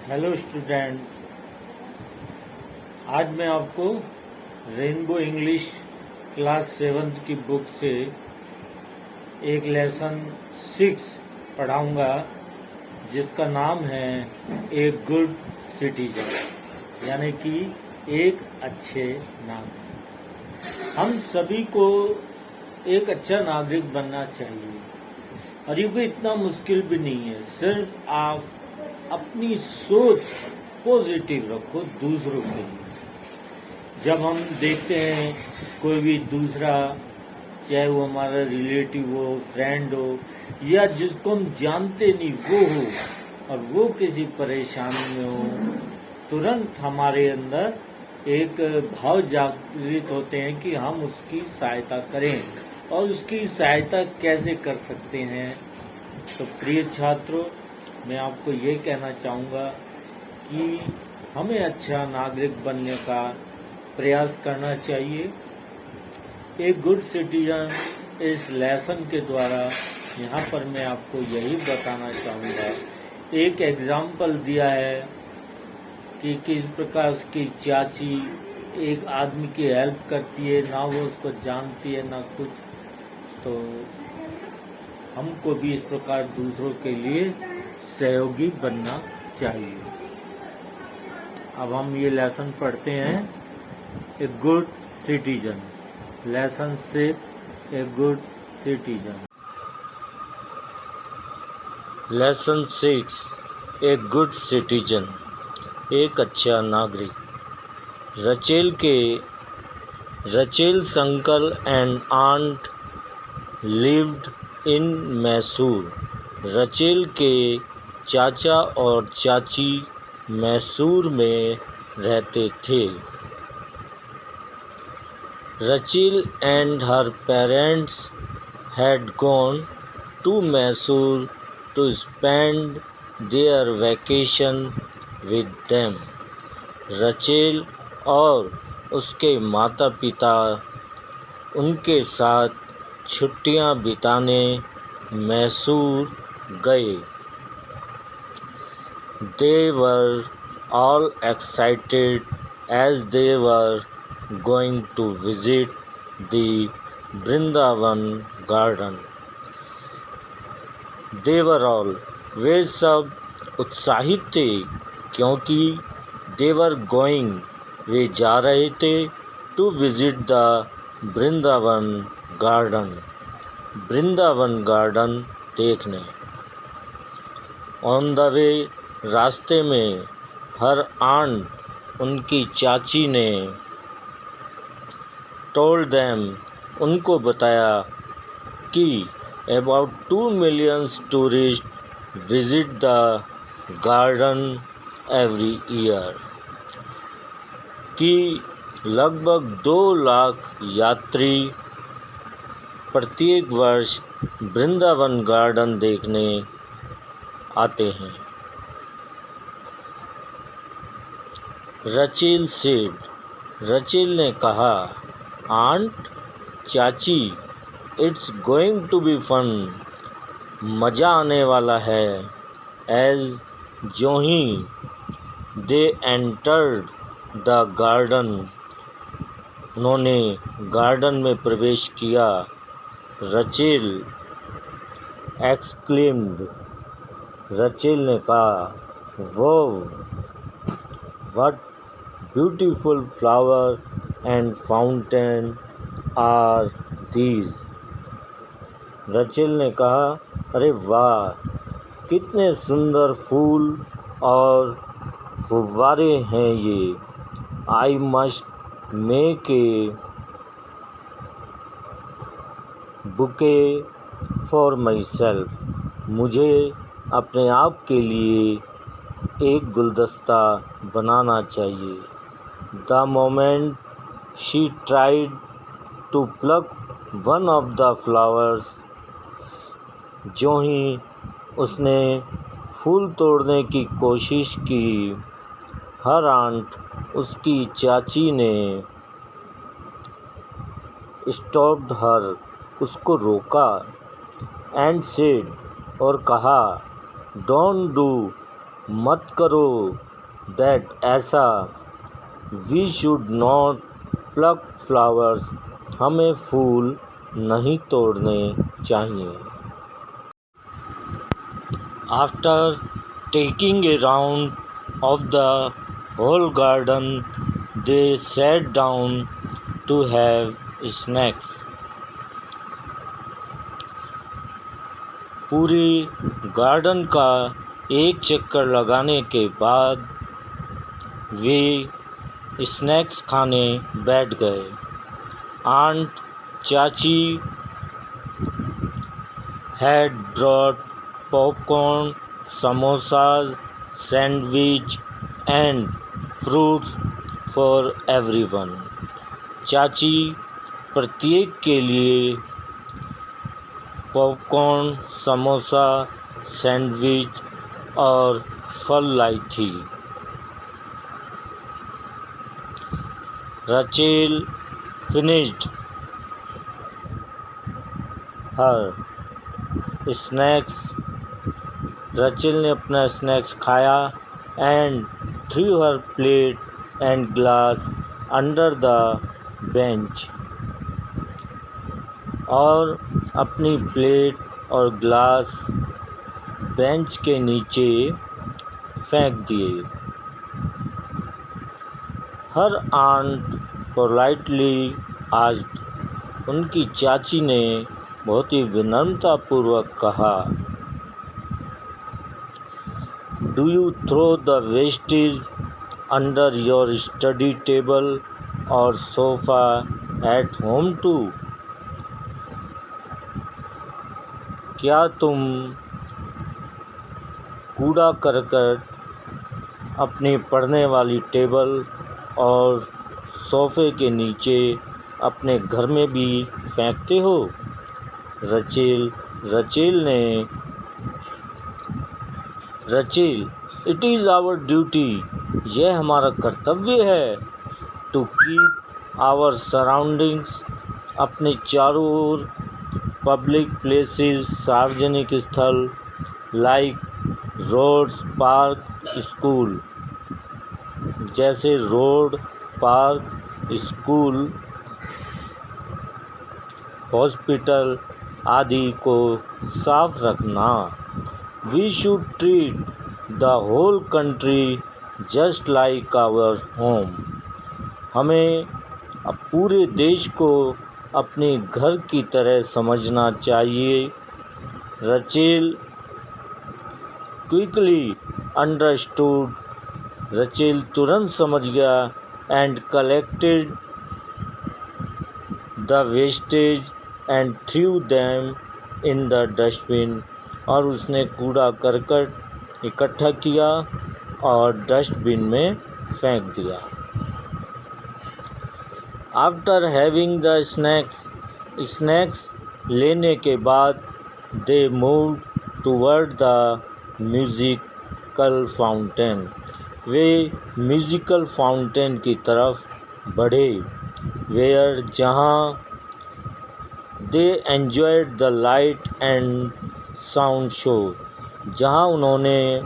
Hello students, आज मैं आपको रेनबो इंग्लिश क्लास 7 की बुक से एक लेसन 6 पढ़ाऊंगा जिसका नाम है एक गुड सिटीजन, यानी कि एक अच्छे नागरिक। हम सभी को एक अच्छा नागरिक बनना चाहिए और ये कोई इतना मुश्किल भी नहीं है। सिर्फ आप अपनी सोच पॉजिटिव रखो दूसरों के लिए। जब हम देखते हैं कोई भी दूसरा, चाहे वो हमारा रिलेटिव हो, फ्रेंड हो या जिसको हम जानते नहीं वो हो, और वो किसी परेशानी में हो, तुरंत हमारे अंदर एक भाव जागृत होते हैं कि हम उसकी सहायता करें। और उसकी सहायता कैसे कर सकते हैं? तो प्रिय छात्रों, मैं आपको ये कहना चाहूँगा कि हमें अच्छा नागरिक बनने का प्रयास करना चाहिए। एक गुड सिटीजन इस लेसन के द्वारा यहाँ पर मैं आपको यही बताना चाहूँगा। एक एग्जाम्पल दिया है कि किस प्रकार उसकी चाची एक आदमी की हेल्प करती है, ना वो उसको जानती है ना कुछ। तो हमको भी इस प्रकार दूसरों के लिए सहयोगी बनना चाहिए। अब हम ये लेसन पढ़ते हैं, a good citizen. Lesson 6, a good citizen. Lesson 6, a good citizen, एक अच्छा नागरिक। Rachel's uncle and aunt lived in Mysore. Rachel के चाचा और चाची मैसूर में रहते थे। Rachel and her parents had gone to Mysore to spend their vacation with them। Rachel और उसके माता पिता उनके साथ छुट्टियां बिताने मैसूर गए। They were all excited as they were going to visit the Vrindavan garden। They were all, वे सब उत्साहित थे क्योंकि they were going, वे जा रहे थे to visit the Vrindavan garden, Vrindavan garden देखने। ऑन द वे, रास्ते में, हर आंट, उनकी चाची ने टोल्ड देम, उनको बताया कि about 2 million tourist visit the garden every year, कि लगभग 2 लाख यात्री प्रत्येक वर्ष वृंदावन गार्डन देखने आते हैं। रचेल सेड, रचेल ने कहा, आंट, चाची, it's going to be fun, मज़ा आने वाला है। एज जो ही दे एंटर्ड द गार्डन, उन्होंने गार्डन में प्रवेश किया। रचेल एक्सक्लेम्ड, रचेल ने कहा, वो what beautiful flower and fountain are these. Rachel ने कहा, अरे वाह, कितने सुंदर फूल और फुव्वारे हैं ये। I must make a bouquet for myself, मुझे अपने आप के लिए एक गुलदस्ता बनाना चाहिए। The moment she tried to pluck one of the flowers, जो ही उसने फूल तोड़ने की कोशिश की, हर आंट, उसकी चाची ने स्टॉप्ड हर, उसको रोका, एंड सेड, और कहा, डोंट डू मत करो दैट ऐसा। We should not pluck flowers, हमें फूल नहीं तोड़ने चाहिए। After taking a round of the whole garden they sat down to have snacks. पूरे गार्डन का एक चक्कर लगाने के बाद वे स्नैक्स खाने बैठ गए। आंट चाची had brought popcorn, samosas, sandwich and fruits for everyone. चाची प्रत्येक के लिए पॉपकॉर्न, समोसा, सैंडविच और फल लाई थी। Rachel finished her snacks. Rachel ने अपना स्नैक्स खाया and through her plate and glass under the bench, और अपनी प्लेट और ग्लास बेंच के नीचे फेंक दिए। हर आंट पोलाइटली आस्क्ड, उनकी चाची ने बहुत ही विनम्रतापूर्वक कहा, do you throw the wastage under your study table और सोफा एट होम टू? क्या तुम कूड़ा करकट अपनी पढ़ने वाली टेबल और सोफे के नीचे अपने घर में भी फेंकते हो? Rachel, it is our duty, यह हमारा कर्तव्य है, टू कीप आवर सराउंडिंग्स, अपने चारों ओर पब्लिक प्लेसेस, सार्वजनिक स्थल, लाइक रोड्स, पार्क, स्कूल, जैसे रोड, पार्क, स्कूल, हॉस्पिटल आदि को साफ रखना। We should treat the whole country just like our home, हमें पूरे देश को अपने घर की तरह समझना चाहिए। रचेल क्विकली अंडरस्टूड, रचेल तुरंत समझ गया, and collected the wastage and through them in the dustbin, और उसने कूड़ा करकट इकट्ठा किया और डस्टबिन में फेंक दिया। आफ्टर हैविंग द स्नैक्स लेने के बाद they moved toward the musical fountain, वे म्यूजिकल फाउंटेन की तरफ बढ़े। वेयर, जहाँ they enjoyed the light and sound show, जहाँ उन्होंने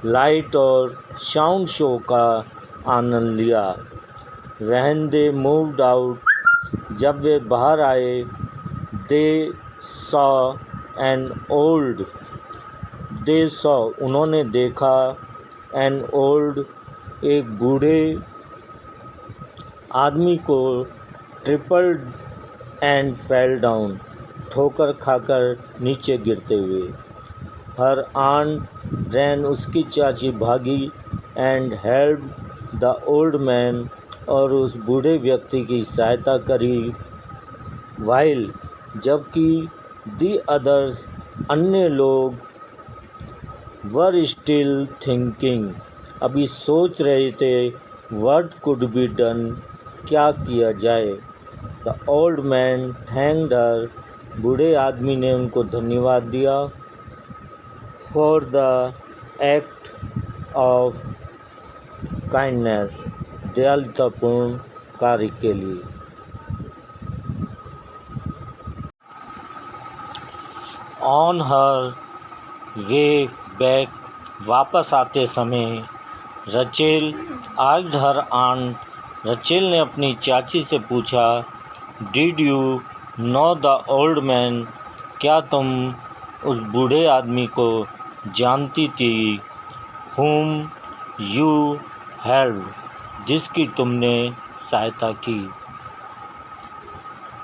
लाइट और साउंड शो का आनंद लिया। व्हेन दे मूव्ड आउट, जब वे बाहर आए, दे सॉ उन्होंने देखा, एन ओल्ड, एक बूढ़े आदमी को, ट्रिपल्ड एंड फेल डाउन, ठोकर खाकर नीचे गिरते हुए। हर आंट रैन, उसकी चाची भागी, and help the old man, और उस बूढ़े व्यक्ति की सहायता करी। वाइल, जबकि दी अदर्स, अन्य लोग, वर स्टिल थिंकिंग, अभी सोच रहे थे, व्हाट कुड बी डन, क्या किया जाए। The old man thanked her, बूढ़े आदमी ने उनको धन्यवाद दिया, for the act of kindness, दयालुतापूर्ण कार्य के लिए। ऑन हर वे बैक, वापस आते समय Rachel asked her aunt, Rachel ने अपनी चाची से पूछा, did you know the old man, क्या तुम उस बूढ़े आदमी को जानती थी, whom you helped, जिसकी तुमने सहायता की।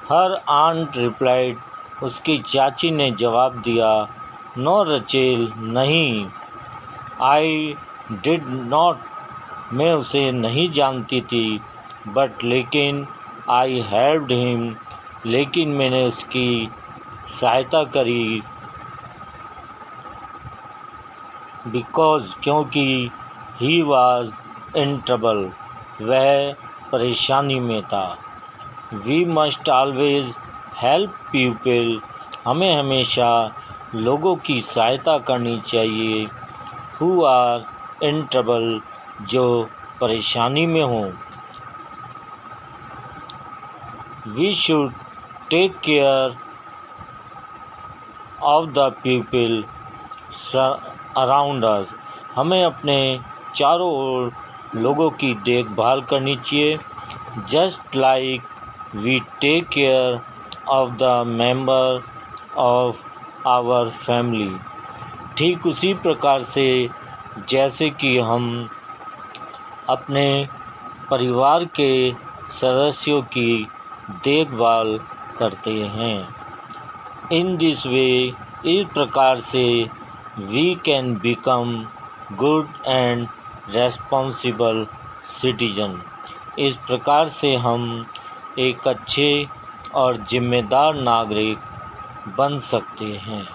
हर आंट रिप्लाइड, उसकी चाची ने जवाब दिया, नो रचेल, नहीं, आई डिड नॉट, मैं उसे नहीं जानती थी, बट लेकिन आई हेल्प्ड हिम, लेकिन मैंने उसकी सहायता करी, बिकॉज, क्योंकि ही वॉज इन ट्रबल, वह परेशानी में था। We must always help people, हमें हमेशा लोगों की सहायता करनी चाहिए, हु आर इन ट्रबल, जो परेशानी में हों। We should take care of the people around us, हमें अपने चारों ओर लोगों की देखभाल करनी चाहिए, just like we take care of the member of our family, ठीक उसी प्रकार से जैसे कि हम अपने परिवार के सदस्यों की देखभाल करते हैं। इन दिस वे, इस प्रकार से we can become good and responsible citizen, इस प्रकार से हम एक अच्छे और जिम्मेदार नागरिक बन सकते हैं।